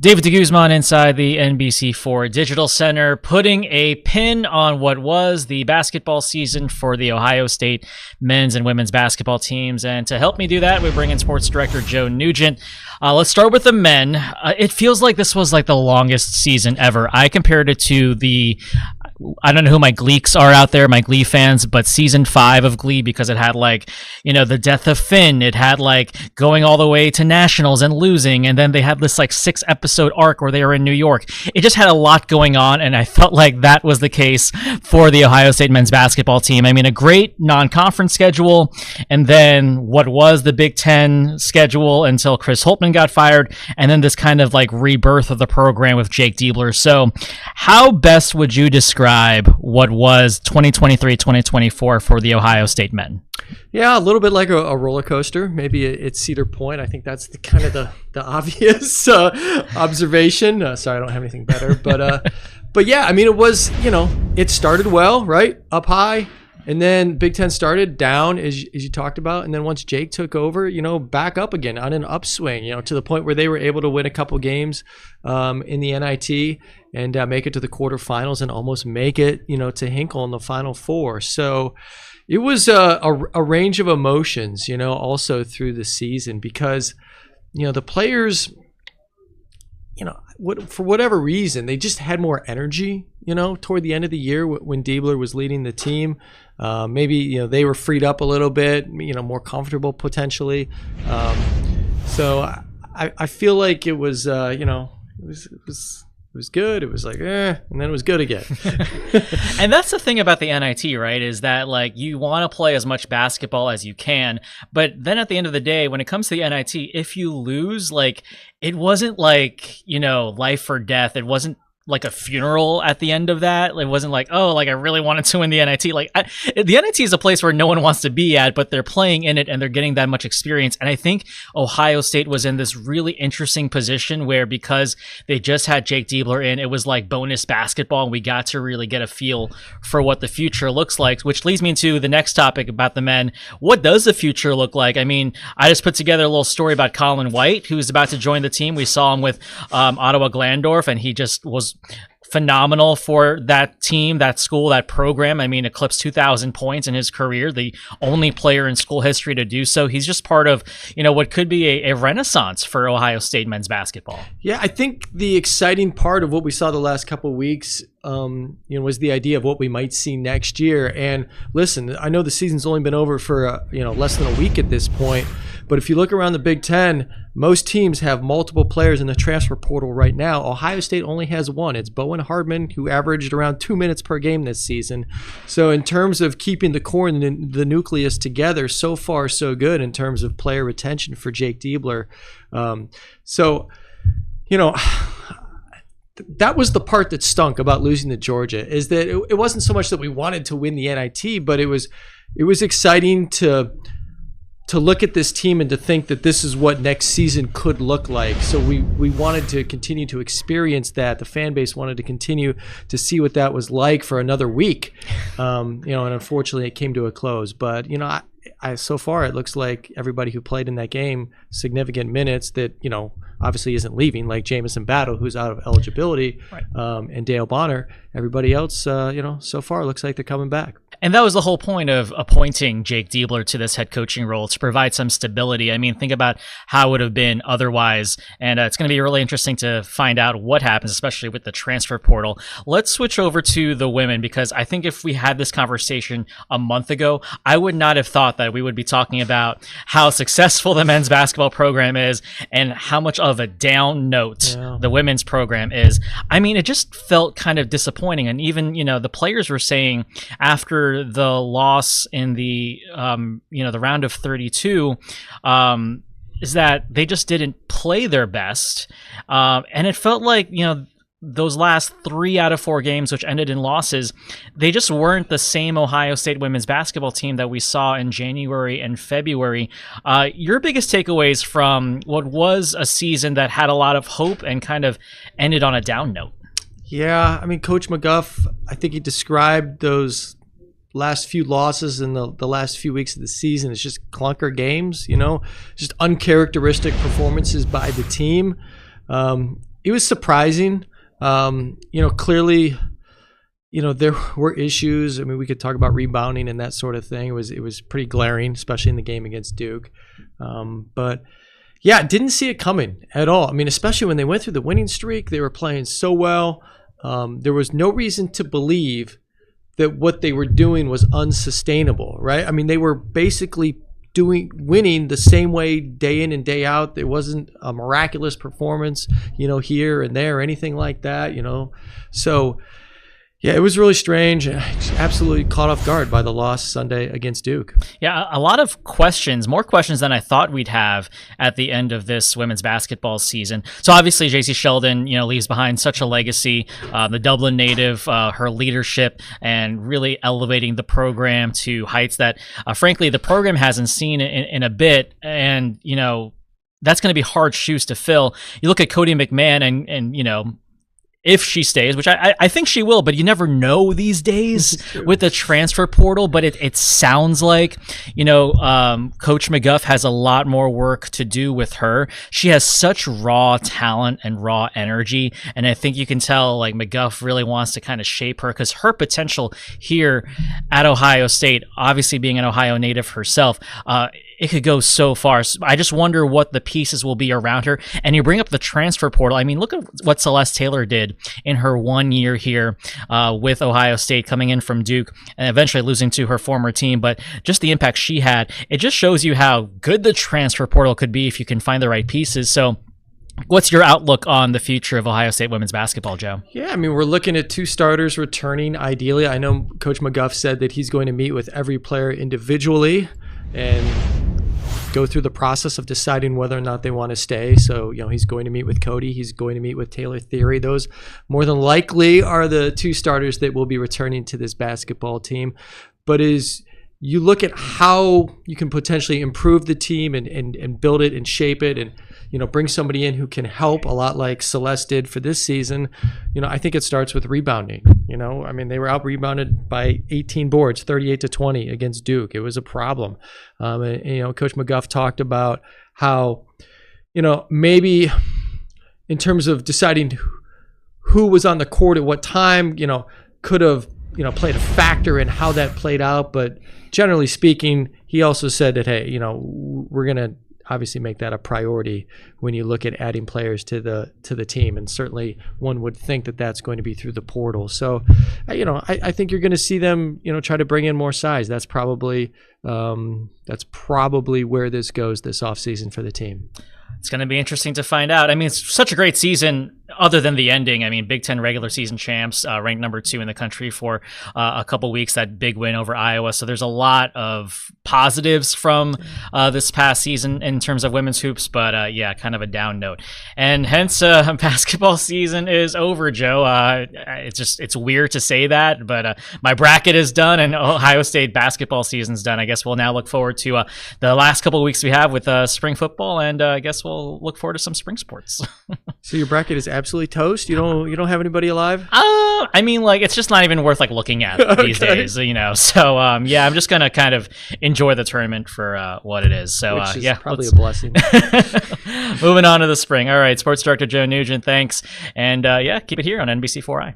David DeGuzman inside the NBC4 Digital Center, putting a pin on what was the basketball season for the Ohio State men's and women's basketball teams. And to help me do that, we bring in sports director Joe Nugent. Let's start with the men. It feels like this was like the longest season ever. I compared it to I don't know who my Gleeks are out there, my Glee fans, but season 5 of Glee, because it had the death of Finn. It had going all the way to nationals and losing. And then they had this 6-episode arc where they were in New York. It just had a lot going on. And I felt like that was the case for the Ohio State men's basketball team. I mean, a great non-conference schedule. And then what was the Big Ten schedule until Chris Holtmann got fired. And then this kind of rebirth of the program with Jake Diebler. So how best would you describe what was 2023-2024 for the Ohio State men? Yeah, a little bit like a roller coaster. Maybe it's Cedar Point. I think that's the obvious observation. Sorry, I don't have anything better. But yeah, I mean, it was, it started well, right? Up high. And then Big Ten started down, as you talked about. And then once Jake took over, back up again on an upswing, to the point where they were able to win a couple games in the NIT and make it to the quarterfinals and almost make it, to Hinkle in the Final Four. So it was a range of emotions, also through the season because, the players, for whatever reason, they just had more energy, toward the end of the year when Diebler was leading the team. Maybe, they were freed up a little bit, more comfortable potentially. So I feel like it was, it was good. It was and then it was good again. And that's the thing about the NIT, right? Is that you want to play as much basketball as you can, but then at the end of the day, when it comes to the NIT, if you lose, it wasn't life or death. It wasn't like a funeral at the end of that. It wasn't I really wanted to win the NIT. The NIT is a place where no one wants to be at, but they're playing in it and they're getting that much experience. And I think Ohio State was in this really interesting position where, because they just had Jake Diebler in, it was like bonus basketball, and we got to really get a feel for what the future looks like, which leads me to the next topic about the men. What does the future look like? I mean, I just put together a little story about Colin White, who's about to join the team. We saw him with Ottawa Glandorf, and he just was phenomenal for that team, that school, that program. I mean, eclipsed 2,000 points in his career, the only player in school history to do so. He's just part of, what could be a renaissance for Ohio State men's basketball. Yeah, I think the exciting part of what we saw the last couple of weeks, was the idea of what we might see next year. And listen, I know the season's only been over for, less than a week at this point. But if you look around the Big Ten, most teams have multiple players in the transfer portal right now. Ohio State only has one. It's Bowen Hardman, who averaged around 2 minutes per game this season. So in terms of keeping the core and the nucleus together, so far so good in terms of player retention for Jake Diebler. That was the part that stunk about losing to Georgia, is that it wasn't so much that we wanted to win the NIT, but it was exciting to look at this team and to think that this is what next season could look like. So we wanted to continue to experience that. The fan base wanted to continue to see what that was like for another week. And unfortunately it came to a close. But, so far it looks like everybody who played in that game, significant minutes, that, obviously isn't leaving, like Jamison Battle, who's out of eligibility, right. And Dale Bonner. Everybody else, so far looks like they're coming back. And that was the whole point of appointing Jake Diebler to this head coaching role, to provide some stability. I mean, think about how it would have been otherwise. And it's going to be really interesting to find out what happens, especially with the transfer portal. Let's switch over to the women, because I think if we had this conversation a month ago, I would not have thought that we would be talking about how successful the men's basketball program is and how much of a down note the women's program is. I mean, it just felt kind of disappointing. And even, the players were saying after the loss in the the round of 32 is that they just didn't play their best, and it felt like those last 3 out of 4 games, which ended in losses, they just weren't the same Ohio State women's basketball team that we saw in January and February. Your biggest takeaways from what was a season that had a lot of hope and kind of ended on a down note? Yeah, I mean, Coach McGuff, I think he described those last few losses in the last few weeks of the season as just clunker games, just uncharacteristic performances by the team. it was surprising. Clearly, there were issues. I mean, we could talk about rebounding and that sort of thing. It was pretty glaring, especially in the game against Duke. But yeah, didn't see it coming at all. I mean, especially when they went through the winning streak, they were playing so well. There was no reason to believe that what they were doing was unsustainable, right? I mean, they were basically winning the same way day in and day out. There wasn't a miraculous performance, here and there or anything like that, So yeah, it was really strange. Absolutely caught off guard by the loss Sunday against Duke. Yeah, a lot of questions, more questions than I thought we'd have at the end of this women's basketball season. So obviously, JC Sheldon, leaves behind such a legacy. The Dublin native, her leadership, and really elevating the program to heights that, frankly, the program hasn't seen in a bit. And that's going to be hard shoes to fill. You look at Cody McMahon, and if she stays, which I think she will, but you never know these days with the transfer portal. But it sounds like, Coach McGuff has a lot more work to do with her. She has such raw talent and raw energy. And I think you can tell, like, McGuff really wants to kind of shape her, because her potential here at Ohio State, obviously being an Ohio native herself, it could go so far. So I just wonder what the pieces will be around her. And you bring up the transfer portal. I mean, look at what Celeste Taylor did in her 1 year here with Ohio State, coming in from Duke and eventually losing to her former team. But just the impact she had, it just shows you how good the transfer portal could be if you can find the right pieces. So what's your outlook on the future of Ohio State women's basketball, Joe? Yeah, I mean, we're looking at 2 starters returning ideally. I know Coach McGuff said that he's going to meet with every player individually and go through the process of deciding whether or not they want to stay. So, he's going to meet with Cody. He's going to meet with Taylor Theory. Those more than likely are the 2 starters that will be returning to this basketball team. But as you look at how you can potentially improve the team and build it and shape it and, bring somebody in who can help, a lot like Celeste did for this season, I think it starts with rebounding. I mean, they were out rebounded by 18 boards, 38-20 against Duke. It was a problem. Coach McGuff talked about how, maybe in terms of deciding who was on the court at what time, could have, played a factor in how that played out. But generally speaking, he also said that, hey, we're going to obviously make that a priority when you look at adding players to the team, and certainly one would think that that's going to be through the portal. So, I think you're going to see them, try to bring in more size. That's probably where this goes this offseason for the team. It's going to be interesting to find out. I mean, it's such a great season other than the ending. I mean, Big Ten regular season champs, ranked number 2 in the country for a couple weeks, that big win over Iowa. So there's a lot of positives from this past season in terms of women's hoops, but kind of a down note. And hence, basketball season is over, Joe. It's weird to say that, but my bracket is done and Ohio State basketball season's done. I guess we'll now look forward to the last couple of weeks we have with spring football, and I guess we'll look forward to some spring sports. So your bracket is absolutely toast? You don't have anybody alive? I mean, like, it's just not even worth looking at these days, So I'm just gonna kind of enjoy the tournament for what it is. So which is probably a blessing. Moving on to the spring. All right, Sports Director Joe Nugent, thanks, and keep it here on NBC4i.